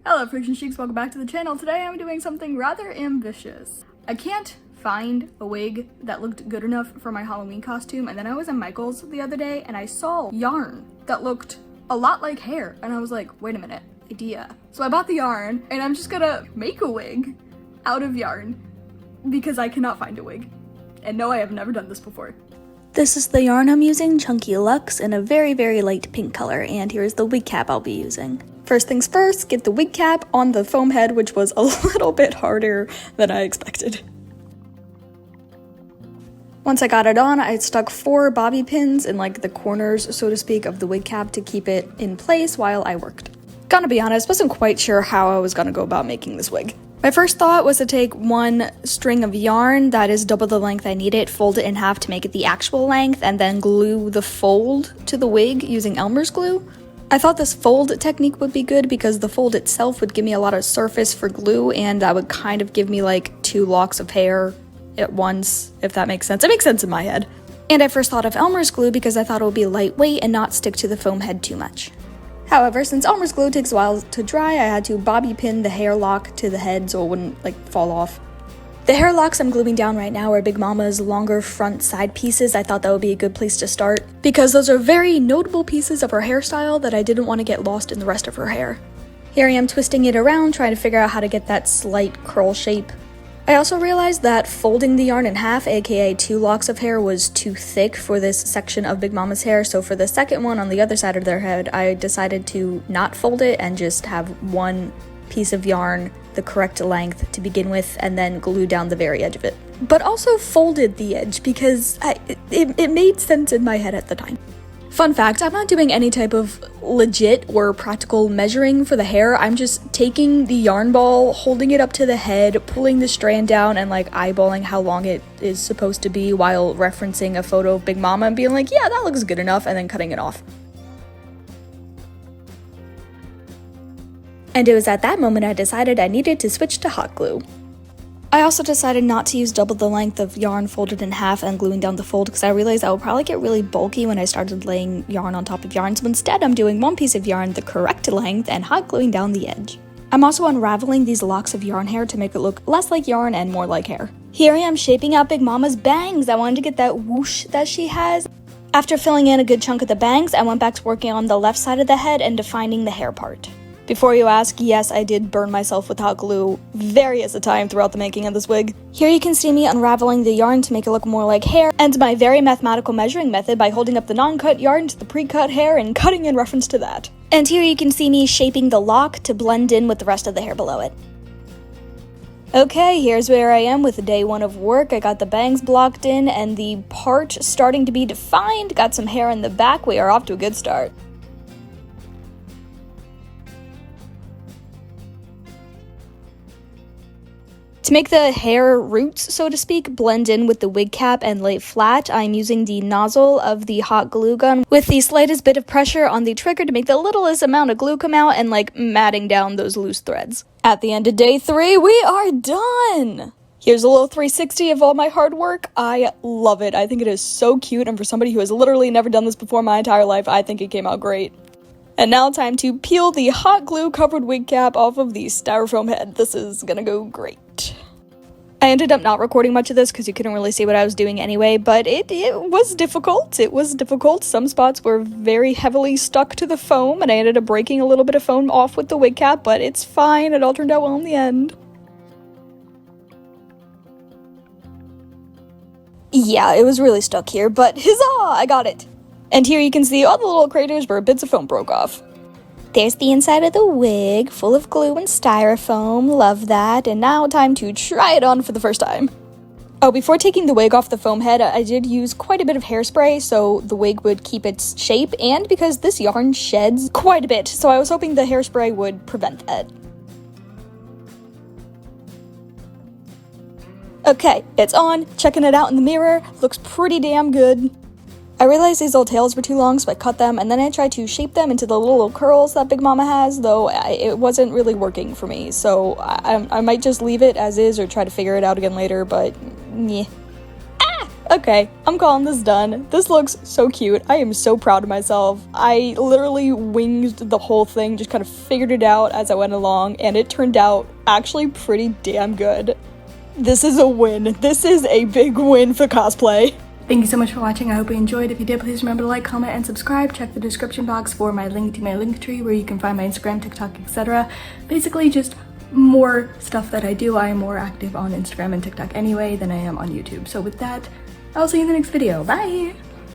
Hello Friction Chics, welcome back to the channel. Today I'm doing something rather ambitious. I can't find a wig that looked good enough for my Halloween costume, and then I was in Michael's the other day and I saw yarn that looked a lot like hair, and I was like, wait a minute, idea. So I bought the yarn and I'm just gonna make a wig out of yarn because I cannot find a wig. And no, I have never done this before. This is the yarn I'm using, Chunky Luxe, in a very, very light pink color, and here's the wig cap I'll be using. First things first, get the wig cap on the foam head, which was a little bit harder than I expected. Once I got it on, I stuck 4 bobby pins in like the corners, so to speak, of the wig cap to keep it in place while I worked. Gonna be honest, wasn't quite sure how I was gonna go about making this wig. My first thought was to take one string of yarn that is double the length I need it, fold it in half to make it the actual length, and then glue the fold to the wig using Elmer's glue. I thought this fold technique would be good because the fold itself would give me a lot of surface for glue, and that would kind of give me like 2 locks of hair at once, if that makes sense. It makes sense in my head. And I first thought of Elmer's glue because I thought it would be lightweight and not stick to the foam head too much. However, since Elmer's glue takes a while to dry, I had to bobby pin the hair lock to the head so it wouldn't like fall off. The hair locks I'm gluing down right now are Big Mama's longer front side pieces. I thought that would be a good place to start because those are very notable pieces of her hairstyle that I didn't want to get lost in the rest of her hair. Here I am twisting it around, trying to figure out how to get that slight curl shape. I also realized that folding the yarn in half, aka 2 locks of hair, was too thick for this section of Big Mama's hair, so for the second one on the other side of their head, I decided to not fold it and just have one piece of yarn the correct length to begin with and then glue down the very edge of it. But also folded the edge because it made sense in my head at the time. Fun fact, I'm not doing any type of legit or practical measuring for the hair. I'm just taking the yarn ball, holding it up to the head, pulling the strand down, and like eyeballing how long it is supposed to be while referencing a photo of Big Mama and being like, yeah, that looks good enough, and then cutting it off. And it was at that moment I decided I needed to switch to hot glue. I also decided not to use double the length of yarn folded in half and gluing down the fold because I realized I would probably get really bulky when I started laying yarn on top of yarn, so instead I'm doing one piece of yarn the correct length and hot gluing down the edge. I'm also unraveling these locks of yarn hair to make it look less like yarn and more like hair. Here I am shaping out Big Mama's bangs. I wanted to get that whoosh that she has. After filling in a good chunk of the bangs, I went back to working on the left side of the head and defining the hair part. Before you ask, yes, I did burn myself with hot glue various a time throughout the making of this wig. Here you can see me unraveling the yarn to make it look more like hair, and my very mathematical measuring method by holding up the non-cut yarn to the pre-cut hair and cutting in reference to that. And here you can see me shaping the lock to blend in with the rest of the hair below it. Okay, here's where I am with day 1 of work. I got the bangs blocked in and the part starting to be defined, got some hair in the back. We are off to a good start. To make the hair roots, so to speak, blend in with the wig cap and lay flat, I'm using the nozzle of the hot glue gun with the slightest bit of pressure on the trigger to make the littlest amount of glue come out and like matting down those loose threads. At the end of day 3, we are done! Here's a little 360 of all my hard work. I love it. I think it is so cute, and for somebody who has literally never done this before my entire life, I think it came out great. And now time to peel the hot glue covered wig cap off of the styrofoam head. This is gonna go great. I ended up not recording much of this because you couldn't really see what I was doing anyway, but it was difficult. It was difficult. Some spots were very heavily stuck to the foam, and I ended up breaking a little bit of foam off with the wig cap, but it's fine. It all turned out well in the end. Yeah, it was really stuck here, but huzzah! I got it. And here you can see all the little craters where bits of foam broke off. There's the inside of the wig, full of glue and styrofoam, love that, and now time to try it on for the first time. Oh, before taking the wig off the foam head, I did use quite a bit of hairspray so the wig would keep its shape, and because this yarn sheds quite a bit, so I was hoping the hairspray would prevent that. Okay, it's on, checking it out in the mirror, looks pretty damn good. I realized these little tails were too long, so I cut them, and then I tried to shape them into the little curls that Big Mama has, though it wasn't really working for me, so I might just leave it as is or try to figure it out again later, but yeah. Okay, I'm calling this done. This looks so cute. I am so proud of myself. I literally winged the whole thing, just kind of figured it out as I went along, and it turned out actually pretty damn good. This is a win. This is a big win for cosplay. Thank you so much for watching. I hope you enjoyed. If you did, please remember to like, comment, and subscribe. Check the description box for my link to my Linktree where you can find my Instagram, TikTok, etc. Basically just more stuff that I do. I am more active on Instagram and TikTok anyway than I am on YouTube. So with that, I'll see you in the next video. Bye!